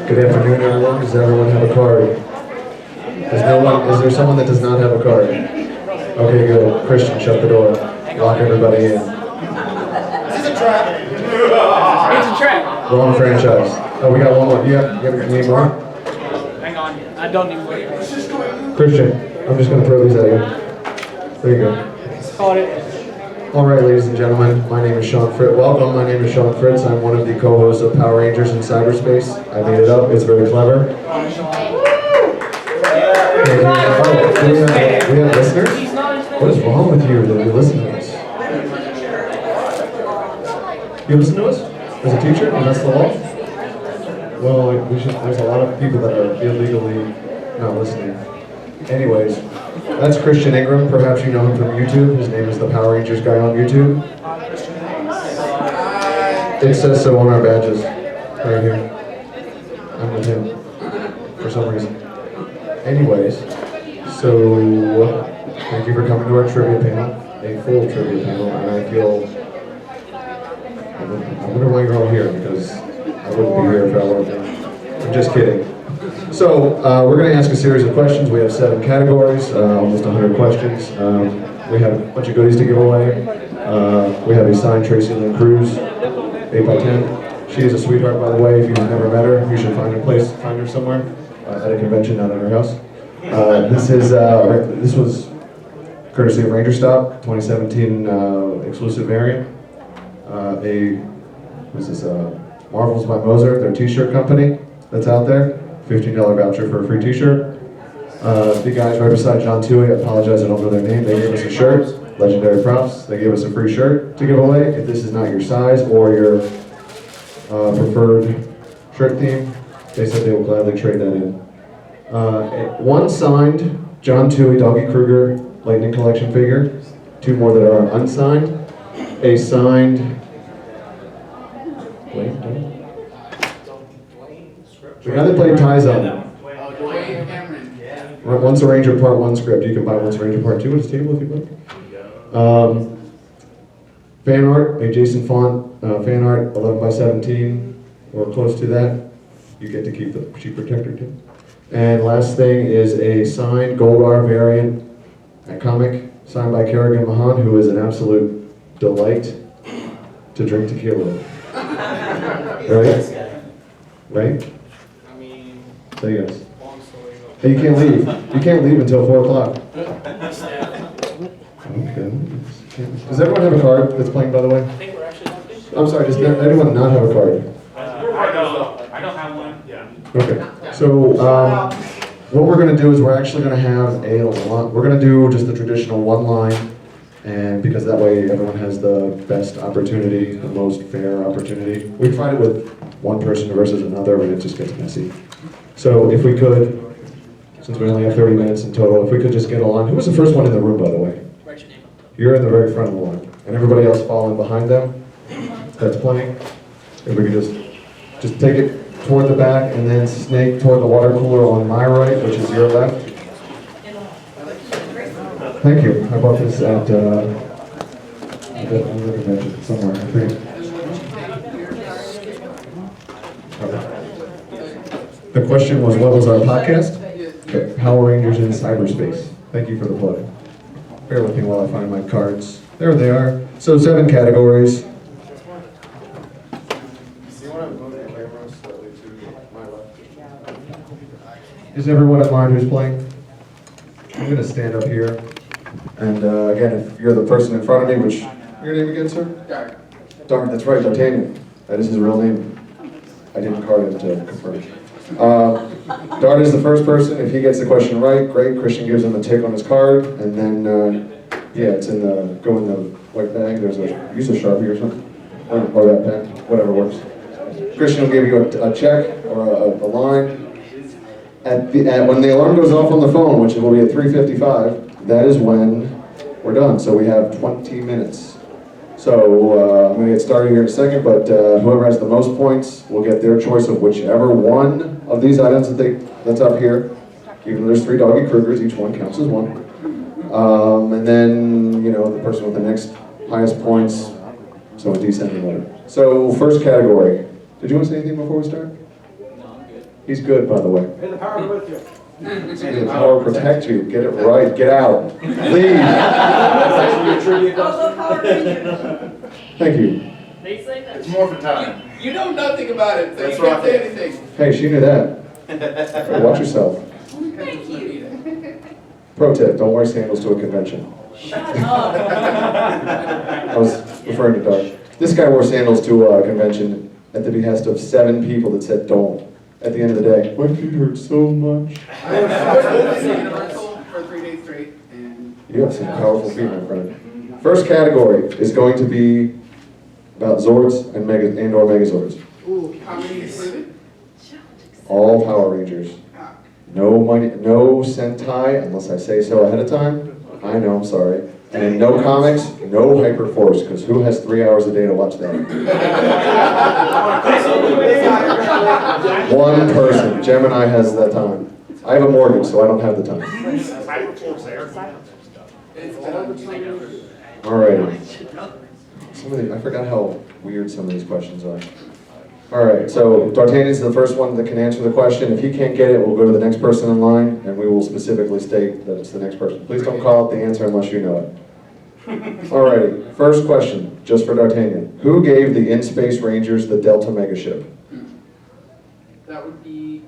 Good afternoon, everyone. Does everyone have a card? Is there someone that does not have a card? Okay, good. Christian, shut the door. Lock everybody in. This is a trap. It's a trap. Wrong franchise. Oh, we got one more. You need more? Hang on. I don't need more. Christian, I'm just going to throw these at you. There you go. Caught it. All right, ladies and gentlemen, my name is Sean Fritz. Welcome, my name is Sean Fritz. I'm one of the co-hosts of Power Rangers in Cyberspace. I made it up. It's very clever. We have listeners? What is wrong with you that you listen to us? You listen to us? As a teacher? And that's the law? Well, there's a lot of people that are illegally not listening. Anyways, that's Christian Ingram. Perhaps you know him from YouTube. His name is the Power Rangers guy on YouTube. It says so on our badges. Right here. I'm with him. For some reason. Anyways, so thank you for coming to our trivia panel. A full trivia panel. And I wonder why you're all here, because I wouldn't be here if I weren't there. I'm just kidding. So, we're going to ask a series of questions. We have 7 categories, almost 100 questions. We have a bunch of goodies to give away. We have a signed Tracy Lynn Cruz, 8x10. She is a sweetheart, by the way. If you've never met her, you should find her somewhere, at a convention, not at her house. This was courtesy of Rangerstop, 2017 exclusive variant. Marvels by Moser, their t-shirt company that's out there. $15 voucher for a free t-shirt. The guys right beside John Tui, I apologize, I don't know their name. They gave us a shirt, Legendary Props. They gave us a free shirt to give away. If this is not your size or your preferred shirt theme, they said they will gladly trade that in. One signed John Tui Doggy Kruger Lightning Collection figure. 2 more that are unsigned. A signed... The guy that played Tyzone. Once a Ranger Part 1 script. You can buy Once a Ranger Part 2 at his table if you'd like. Fan art, a Jason Font fan art, 11x17 or close to that. You get to keep the sheet protector too. And last thing is a signed Goldar variant, a comic signed by Kerrigan Mahan, who is an absolute delight to drink tequila. Right? There you go. Hey, you can't leave. You can't leave until 4 o'clock. Okay. Does everyone have a card that's playing, by the way? I think we're actually not finished. I'm sorry, does anyone not have a card? I don't have one. Yeah. Okay. So, what we're going to do is we're actually going to have we're going to do just the traditional one line, and because that way everyone has the best opportunity, the most fair opportunity. We tried it with one person versus another, and it just gets messy. So if we could, since we only have 30 minutes in total, if we could just get on. Who was the first one in the room, by the way? Write your name up. You're in the very front of the line, and everybody else following behind them. That's playing. If we could just take it toward the back, and then snake toward the water cooler on my right, which is your left. Thank you. I bought this at another convention somewhere, I think. Okay. The question was, what was our podcast? Okay. Power Rangers in Cyberspace. Thank you for the plug. Bear with me while I find my cards. There they are. So 7 categories. Is everyone at mind who's playing? I'm going to stand up here. And again, if you're the person in front of me, which, your name again, sir? Dart, that's right, D'Artagnan. That is his real name. I didn't card it to confirm. Dart is the first person. If he gets the question right, great. Christian gives him a tick on his card. And then, it's go in the white bag. Use a Sharpie or something. Or that pen, whatever works. Christian will give you a check or a line. When the alarm goes off on the phone, which will be at 3:55, that is when we're done. So we have 20 minutes. So I'm going to get started here in a second, but whoever has the most points will get their choice of whichever one of these items that's up here. Even though there's 3 Doggy Krugers, each one counts as 1. And then, the person with the next highest points, so a descending order. So first category. Did you want to say anything before we start? No, I'm good. He's good, by the way. May the power be with you. May the power protect you. Get it right. Get out. Leave. Thank you. They say that. It's more for time. You know nothing about it, so That's you can't right. say anything. Hey, she knew that. Hey, watch yourself. Thank you. Pro tip, don't wear sandals to a convention. Shut up. I was referring to Doug. This guy wore sandals to a convention at the behest of 7 people that said don't. At the end of the day, my feet hurt so much. I was in Universal for 3 days straight, and You have some powerful feet, my friend. First category is going to be about Zords and or Megazords. how many included? All Power Rangers. No money, no Sentai, unless I say so ahead of time. I know, I'm sorry. And no comics, no Hyperforce, because who has 3 hours a day to watch that? One person. Gemini has that time. I have a mortgage, so I don't have the time. Alrighty. I forgot how weird some of these questions are. Alright, so D'Artagnan's the first one that can answer the question. If he can't get it, we'll go to the next person in line, and we will specifically state that it's the next person. Please don't call out the answer unless you know it. Alrighty, first question, just for D'Artagnan. Who gave the In-Space Rangers the Delta Megaship? That would be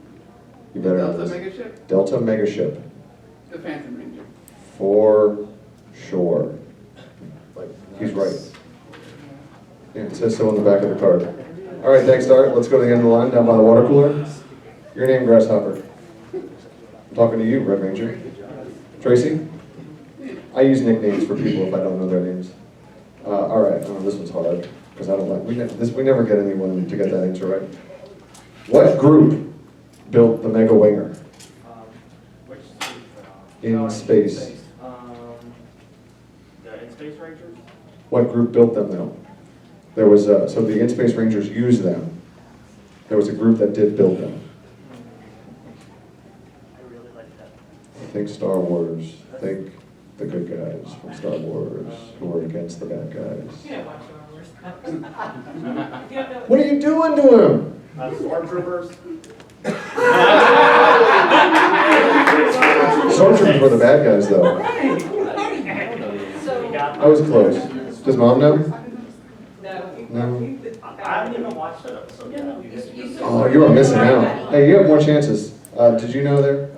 You the better know Delta this. Megaship, Delta Megaship, the Phantom Ranger. for sure. He's right. Yeah, it says so on the back of the card. Alright, thanks, Dart. Let's go to the end of the line, down by the water cooler. Your name, Grasshopper. I'm talking to you, Red Ranger. Tracy? I use nicknames for people if I don't know their names. Alright, this one's hard, because I don't like, we never get anyone to get that answer right. What group built the Mega Winger in space? The In-Space Rangers? What group built them though? There was, so the In-Space Rangers used them. There was a group that did build them. I really like that. Think Star Wars. Think the good guys from Star Wars who are against the bad guys. What are you doing to him? Stormtroopers. Stormtroopers were the bad guys though. I was close. Does Mom know? No. I haven't even watched that episode yet. Oh, you are missing out. Hey, you have more chances. Did you know there?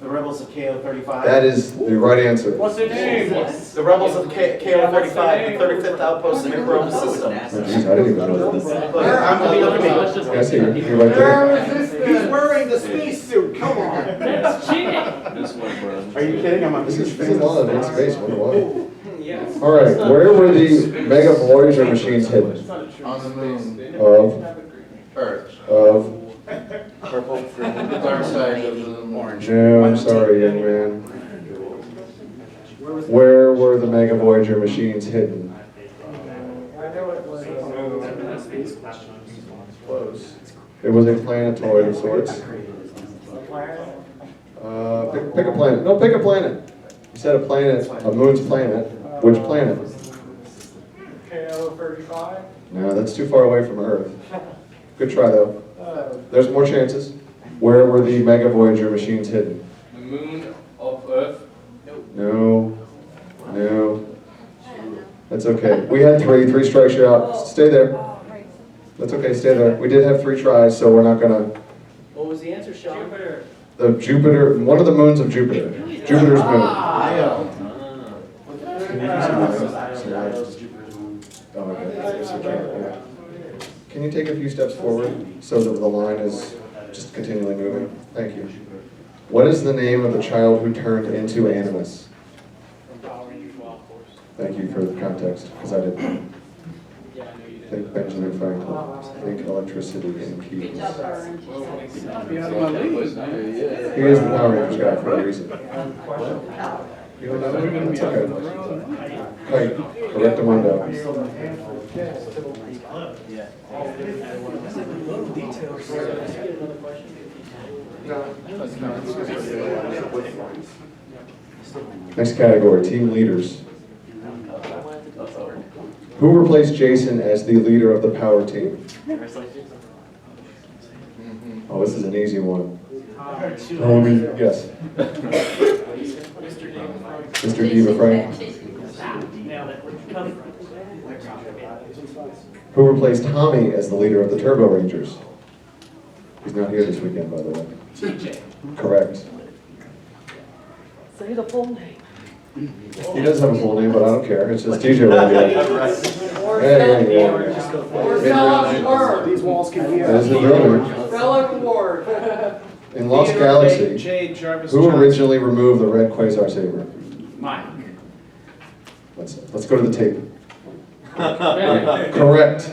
The Rebels of KO-35. That is the right answer. What's their name? The Rebels of KO-35, the 35th Outpost in the Chrome system. Oh, geez, I didn't even know that. I'm gonna be looking at me. Yeah, I see you. You're right there. He's wearing the spacesuit, come on. That's cheating. Are you kidding? I'm on This is a lot of in space. Wonder why. Yes. All right, where were the Mega Voyager machines hidden? On the moon. Of Earth. Purple. The dark side of the orange. No, I'm sorry, young man. Where were the Mega Voyager machines hidden? Close. It was a planetoid of sorts. Pick a planet. No, pick a planet. You said a planet, a moon's planet. Which planet? KO-35. No, that's too far away from Earth. Good try, though. There's more chances. Where were the Mega Voyager machines hidden? The moon of Earth. No. No. That's okay. We had three. Three strikes you out. Stay there. That's okay, stay there. We did have 3 tries, so we're not gonna... What was the answer, Sean? The Jupiter, one of the moons of Jupiter. Jupiter's moon. Oh, okay. Yes, you can, yeah. Can you take a few steps forward so that the line is just continually moving? Thank you. What is the name of the child who turned into Animus? Thank you for the context, because I didn't know. Think Benjamin Franklin. Think electricity and keys. He is the Power Rangers guy for a reason. You don't know him? It's okay. Kite, correctamundo. Next category, team leaders. Who replaced Jason as the leader of the power team? Oh, this is an easy one. Oh, yes. Mr. Diva Frank. Nailed it. Who replaced Tommy as the leader of the Turbo Rangers? He's not here this weekend, by the way. TJ. Correct. Say the full name. He does have a full name, but I don't care. It's just DJ right here. Yeah. These walls can be. That is the real name. Spelling Ward. In Lost Theodore Galaxy, J. Jarvis who Johnson. originally removed the red quasar saber? Mike. Let's go to the tape. Correct.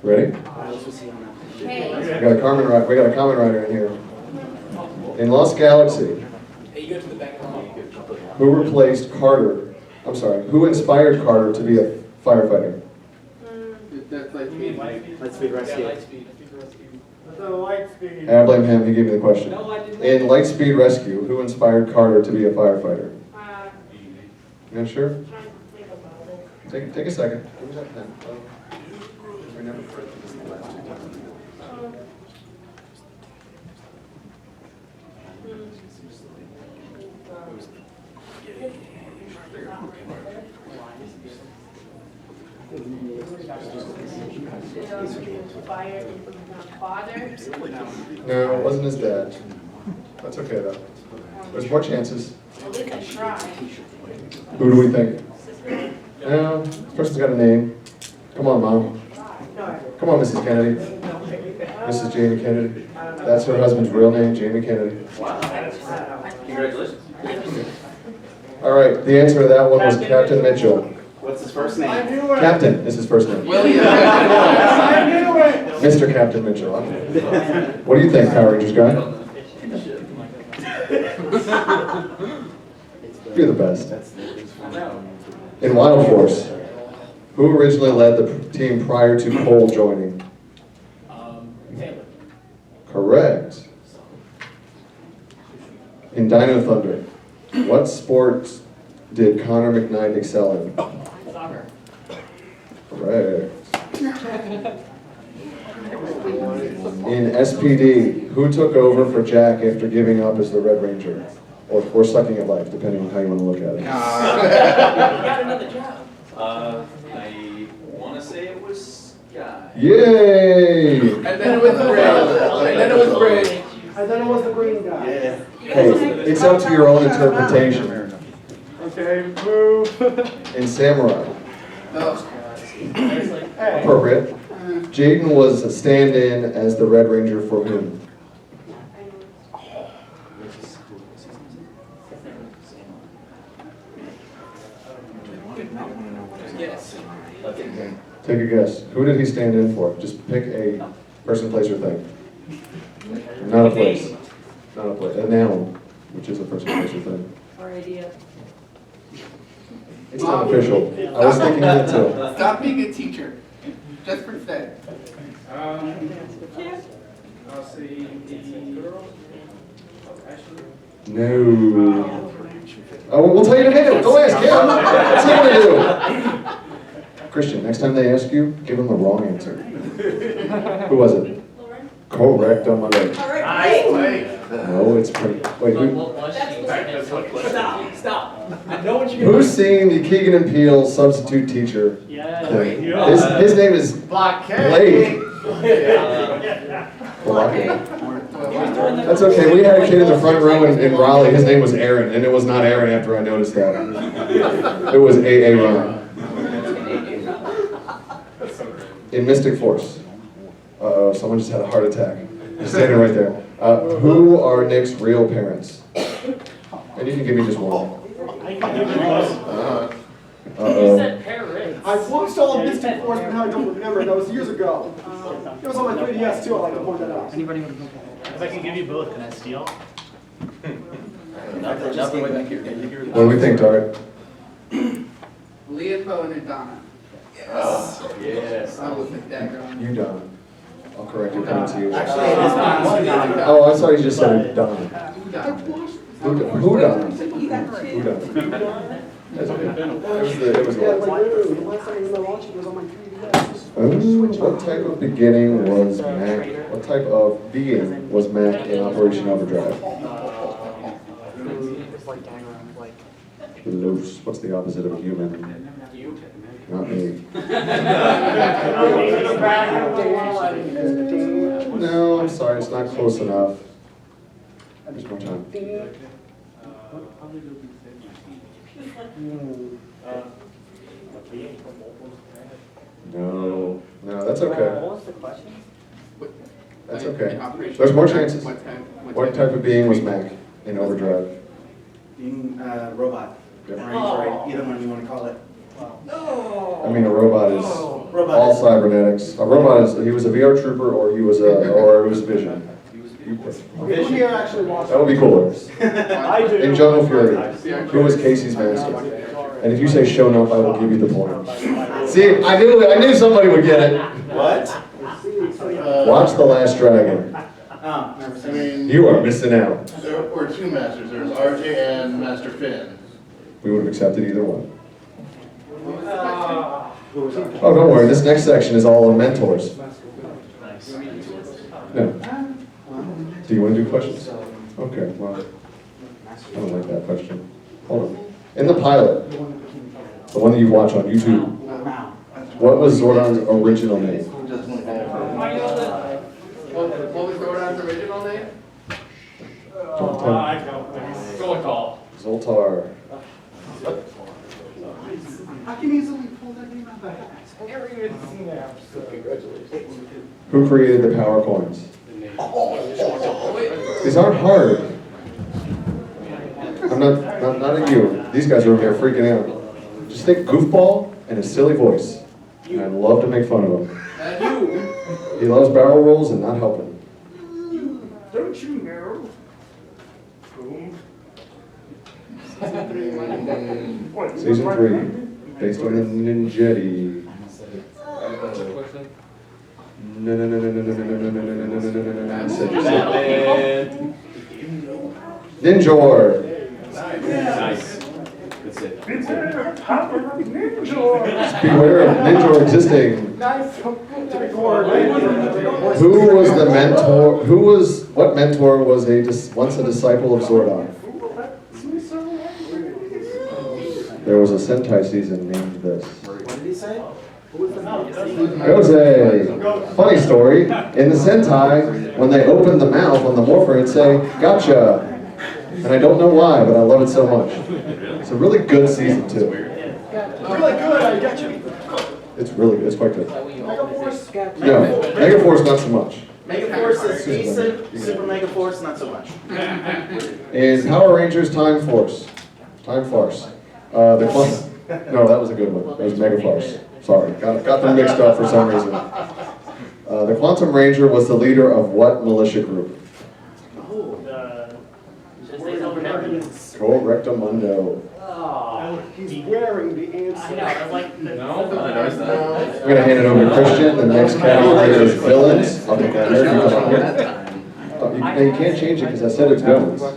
Ready? We got a comment writer in here. In Lost Galaxy, Hey, you go to the back of who replaced Carter? I'm sorry, who inspired Carter to be a firefighter? That's like Lightspeed Rescue. I blame him, he gave me the question. No, I didn't. In Lightspeed Rescue, who inspired Carter to be a firefighter? You not sure? Take a second. Give me that pen. We never read this the last two times. Father. No, it wasn't his dad. That's okay though. There's more chances. At least I tried. Who do we think? No, this person's got a name. Come on, Mom. Come on, Mrs. Kennedy. Mrs. Jamie Kennedy. That's her husband's real name, Jamie Kennedy. Congratulations. All right, the answer to that one was Captain Mitchell. What's his first name? Captain is his first name. Mr. Captain Mitchell. What do you think, Power Rangers guy? You're the best. In Wild Force, who originally led the team prior to Cole joining? Taylor. Correct. In Dino Thunder, what sports did Connor McKnight excel in? Soccer. Correct. In SPD, who took over for Jack after giving up as the Red Ranger? Or sucking at life, depending on how you want to look at it. You got another job. I want to say it was Guy. Yay! And then it was the green. And then it was green. And then it was the green guy. Yeah. Hey, it's up to your own interpretation. Okay, move. In Samurai, Oh. appropriate. Jaden was a stand-in as the Red Ranger for whom? Yes. Take a guess. Who did he stand in for? Just pick a person, place, or thing. Not a place. Not a place. A noun, which is a person, place, or thing. Or idea. It's not official. I was thinking that too. Stop being a teacher. Just for today. I'll see the No. Oh, we'll tell you in a minute. Go ask him. What's he gonna do? Christian, next time they ask you, give them the wrong answer. Who was it? Lauren. Correct on my right. All right. No, it's pretty. Wait, who, What was she? That's Stop. I know what you're who's seen the Keegan and Peele substitute teacher Yeah. thing? His name is Blake. Blake. That's okay. We had a kid in the front row in Raleigh. His name was Aaron, and it was not Aaron after I noticed that. It was A.A. Ron. In Mystic Force. Uh-oh, someone just had a heart attack. He's standing right there. Who are Nick's real parents? And you can give me just one. I can give you both. You Uh-oh. said parents. I watched all of Mystic Force, but now I don't remember. That was years ago. It was on my 3DS too, I like to point that out. If I can give you both, can I steal? Nothing way back here. What do we think, Tart? Leah Bowen and Donna. Yes. I will pick that girl. You, Don. I'll correct your pronunciation. Actually, it is Donna. Oh, I'm sorry, you just said Don. Donna. Who Don? Who Don? That's okay. It was Yeah, the like literally, the last time I remember watching it was on my 3DS. what type of beginning was Mac? What type of being was Mac in Operation Overdrive? Loose. What's the opposite of a human? Not me. No, I'm sorry, it's not close enough. There's more time. No, that's okay. What was the question? That's okay. Operation There's more Overdrive, chances. What What type of being was Mac in Overdrive? Being a robot, or Yep. android, either one you want to call it. I mean, a robot is Robot all is- cybernetics. A robot is, he was a VR trooper or he was or it was Vision. Who here actually watched That would be cooler. I do. In Jungle Fury, who was Casey's master? And if you say shown up, I will give you the point. See, I knew somebody would get it. What? Watch The Last Dragon. Oh, never I seen it. mean, You are missing out. there were two masters. There was RJ and Master Finn. We would have accepted either one. Oh, don't worry. This next section is all on mentors. No. Do you want to do questions? Okay, well, I don't like that question. Hold on. In the pilot, the one that you watch on YouTube, what was Zordon's original name? What was Zordon's original name? Don't tell me. Zoltar. I can easily pull that name out of the hat. Who created the power coins? These aren't hard. I'm not at you. These guys are over there freaking out. Just think goofball and a silly voice. And I'd love to make fun of him. And you. He loves barrel rolls and not helping. Don't you know? Season 3, based on the Ninjetti. No. Ninjor. Beware of Ninjor existing. Who was the mentor? What mentor was once a disciple of Zordon? There was a Sentai season named this. What did he say? It was a funny story. In the Sentai, when they opened the mouth on the morpher, it'd say, "Gotcha." And I don't know why, but I love it so much. It's a really good season, too. Really good, I get you. It's really good. It's quite good. Megaforce? No, Megaforce not so much. Megaforce is decent, Super Megaforce not so much. In Power Rangers Time Force. Time Farce. No, that was a good one. That was Megaforce. Sorry, got them mixed up for some reason. The Quantum Ranger was the leader of what militia group? Correctamundo. He's wearing the answer. I know, I was like, I'm gonna hand it over to Christian. The next category is villains. I'll be glad if you come up here. Oh, you can't change it because I said it's villains. Are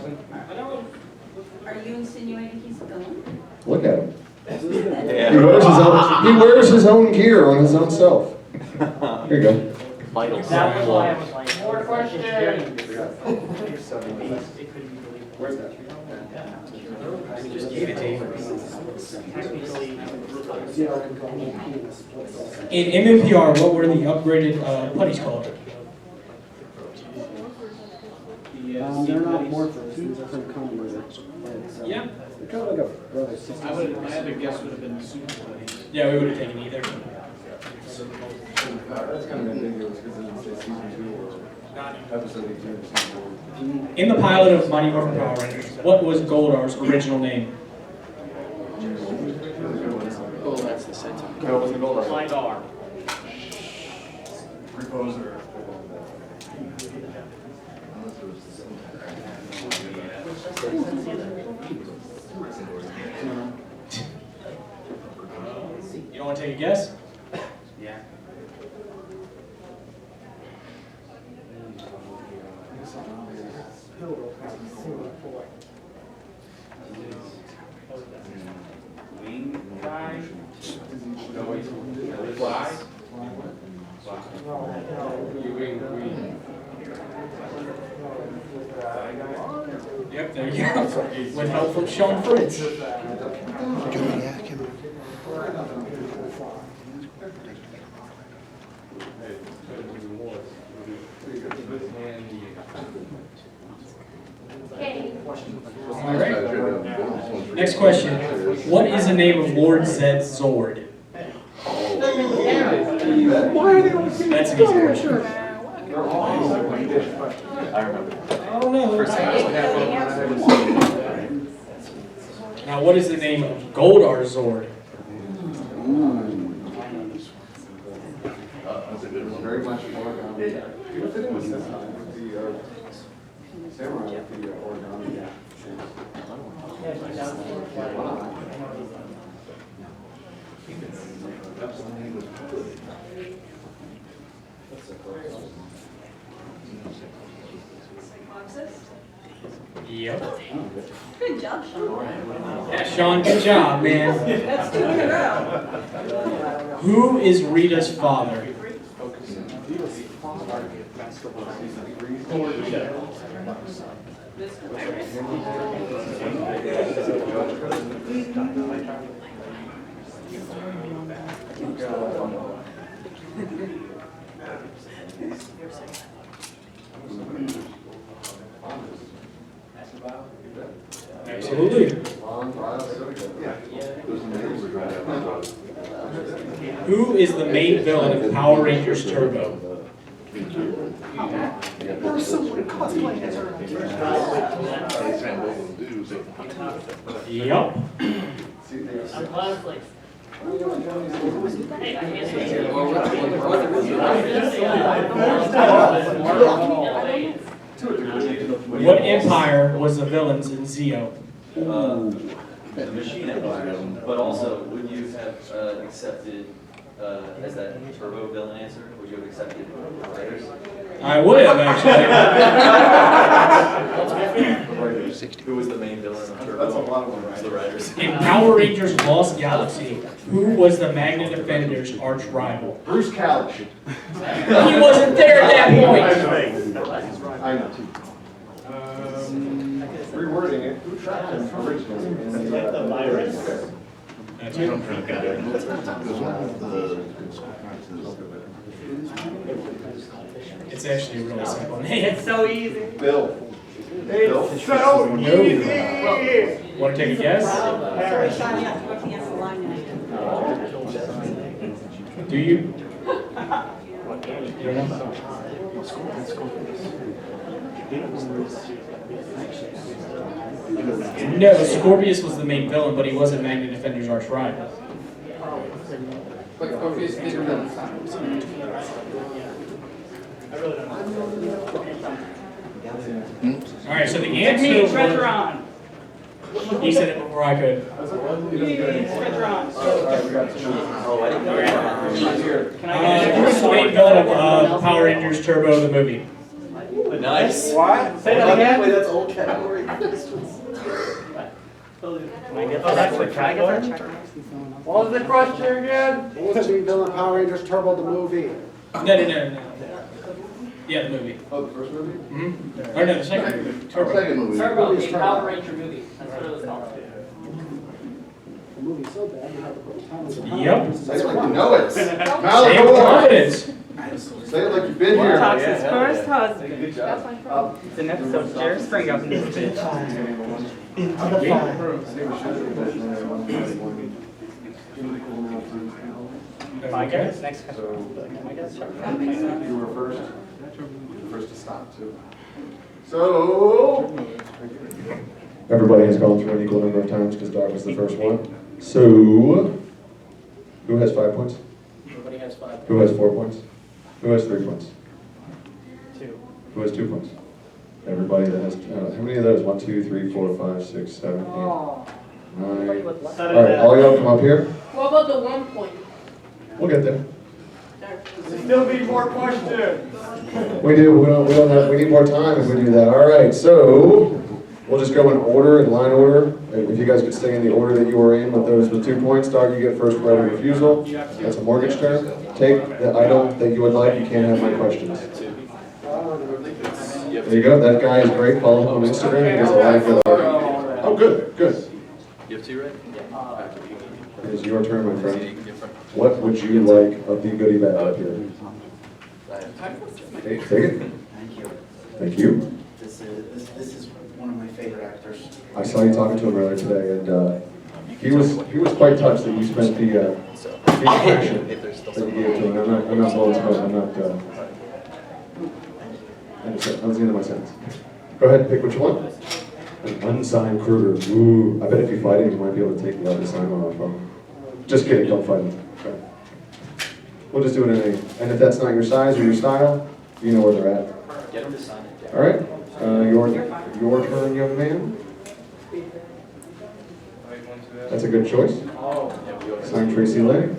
you insinuating he's a villain? Look at him. He wears his own gear on his own self. Here you go. that was why I was like, More questions? Where's that? In MMPR, what were the upgraded putties called? They're not morphers, these are from Conway. Yeah. They're kind of like a brother sister. My other guess would have been the super buddies. Yeah, we would have taken either. That's kind of ambiguous because it doesn't say season 2 or episode 18 or season 4. In the pilot of Mighty Morphin Power Rangers, what was Goldar's original name? Oh, that's the Sentai. No, it wasn't Gold. LiDAR. Reposer. You don't want to take a guess? Yeah. with help from Sean Fritz. Okay. All right. Next question. What is the name of Lord Zed's Zord? That's an easy question. I remember. I don't know. Now, what is the name of Goldar's Zord? That's a good one. Very much origami. You would fit in with this with the samurai with the origami. Yep. Good job, Sean. Yeah, Sean, good job, man. That's 2 in a row. Who is Rita's father? Absolutely. Who is the main villain of Power Rangers Turbo? There's someone cosplaying as her. Yup. I'm honestly. Hey, I What empire was the villains in Zeo? The Machine Empire, but also, would you have accepted, as that turbo villain answer, would you have accepted Raiders? I would have, actually. Who was the main villain of Turbo? That's a lot of them, right? The Raiders. In Power Rangers Lost Galaxy, who was the Magna Defender's arch rival? Bruce Kalish. He wasn't there at that point. I know. Rewording it, who trapped him originally in the virus? That's it. It's actually a really simple name. It's so easy. Bill. It's so easy. Want to take a guess? Sorry, Sean, you have to work against the line now. Do you? You don't know? No, Scorpius was the main villain, but he wasn't Magna Defender's arch rival. All right, so the Give me answer. treasure on. He said it before I could. Treasure on. Oh, I didn't know that. Can I Who was the main villain of Power Rangers Turbo, the movie? Nice. What? Say that again. Wait, that's old category. What was the question again? What was the main villain Power Rangers Turbo the movie? No. Yeah, the movie. Oh, the first movie? Mm-hmm. Or no, the second movie. Turbo. Second movie. Turbo, the Power Ranger movie. That's what it was called. The movie's so bad you have to put time as a Yep. Say it like you know it. Say Mal, it come with on. confidence. Say it like you've been here. Talks his first husband. Good job. It's an episode of Jerry Springer up in this bitch. I guess next You were first. You were first to stop too. So. Everybody has gone through an equal number of times because Doc was the first one. So, who has 5 points? Nobody has 5. Who has 4 points? Who has 3 points? 2. Who has 2 points? Everybody that has, how many of those? 1, 2, 3, 4, 5, 6, 7, 8, 9. All right, all y'all come up here. What about the 1 point? We'll get there. Still need more questions. We do. We need more time if we do that. All right, so we'll just go in order, in line order. If you guys could stay in the order that you were in with those with 2 points. Doc, you get first right of refusal. That's a mortgage term. Take the item that you would like. You can't have my questions. There you go. That guy is great. Follow him on Instagram. He does a lot of good art. Oh, good, good. You have two, right? It is your turn, my friend. What would you like of the goodie bag up here? Okay, take it. Thank you. Thank you. This is one of my favorite actors. I saw you talking to him earlier today, and he was quite touched that you spent the expression that you gave to him. I'm not blowing smoke. I'm not. That was the end of my sentence. Go ahead and pick what you want. An unsigned Kruger. Ooh, I bet if you fight him, you might be able to take the other sign off of him. Just kidding. Don't fight him. Okay. We'll just do it in any. And if that's not your size or your style, you know where they're at. Get him to sign it. All right. Your turn, young man. That's a good choice. Signed Tracy Lane.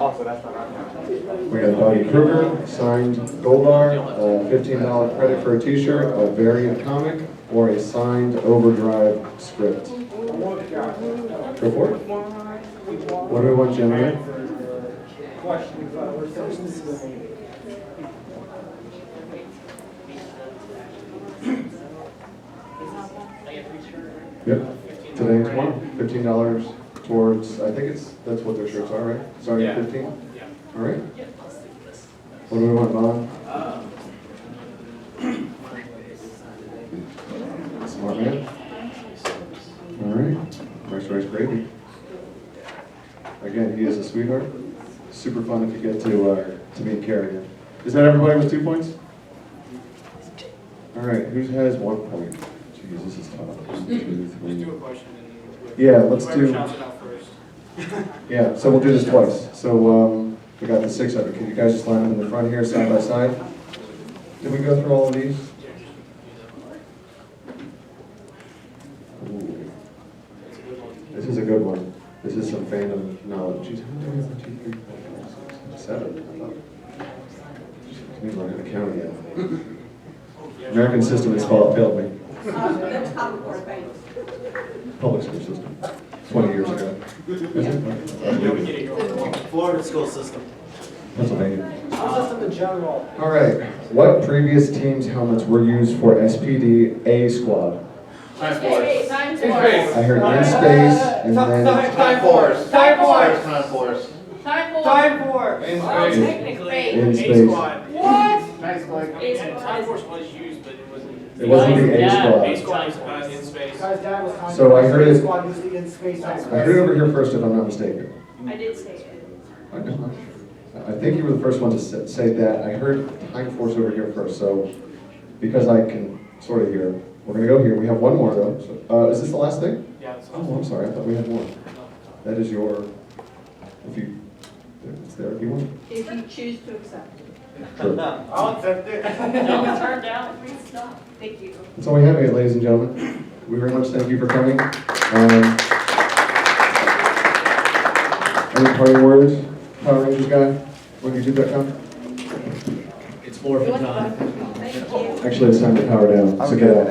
We got Bobby Kruger, signed Goldar, $15 credit for a t-shirt, a variant comic, or a signed Overdrive script. Go for it. What do we want, gentlemen? Yep, today and tomorrow, $15 towards, I think that's what their shirts are, right? Starting at 15? Yeah. All right. What do we want, Bob? Smart man. All right, rice gravy. Again, he is a sweetheart. Super fun if you get to meet Carrie. Is that everybody with 2 points? All right, who has 1 point? Jeez, this is tough. 1, 2, 3. Let's do a question and Yeah, let's whoever do. shouts it out first. Yeah, so we'll do this twice. So we got the 6 of it. Can you guys just line up in the front here, side by side? Did we go through all of these? Ooh. This is a good one. This is some fandom knowledge. Jeez, how many 1, 2, 3, 4, 5, 6, 7? I thought. I need to learn how to count again. American system has failed me. The top four, right? Public school system. 20 years ago. Is it? Florida school system. Pennsylvania. System in general. All right. What previous team's helmets were used for SPD A squad? Time Force. Time I heard in space and then Time Force. Time Force. Time Force. Time Force. Well, technically. in A space. squad. What? Nice, Blake. And Time Force was used, but it wasn't. It wasn't the A A squad. squad was in space. Guy's dad was kind So I heard it- Squad used to in space. I heard it over here first, if I'm not mistaken. I did say it. I think you were the first one to say that. I heard Time Force over here first, so because I can sort of hear, we're gonna go here. We have one more though. So, is this the last thing? Yeah. It's Oh, I'm sorry. I thought we had more. That is your. If you, it's there if you want. If you choose to accept. Sure. I'll accept it. No, turn down. Thank you. That's all we have, ladies and gentlemen. We very much thank you for coming. Any parting words, Power Rangers guy? YouTube.com? It's more for time. Thank you. Actually, it's time to power down, so get out.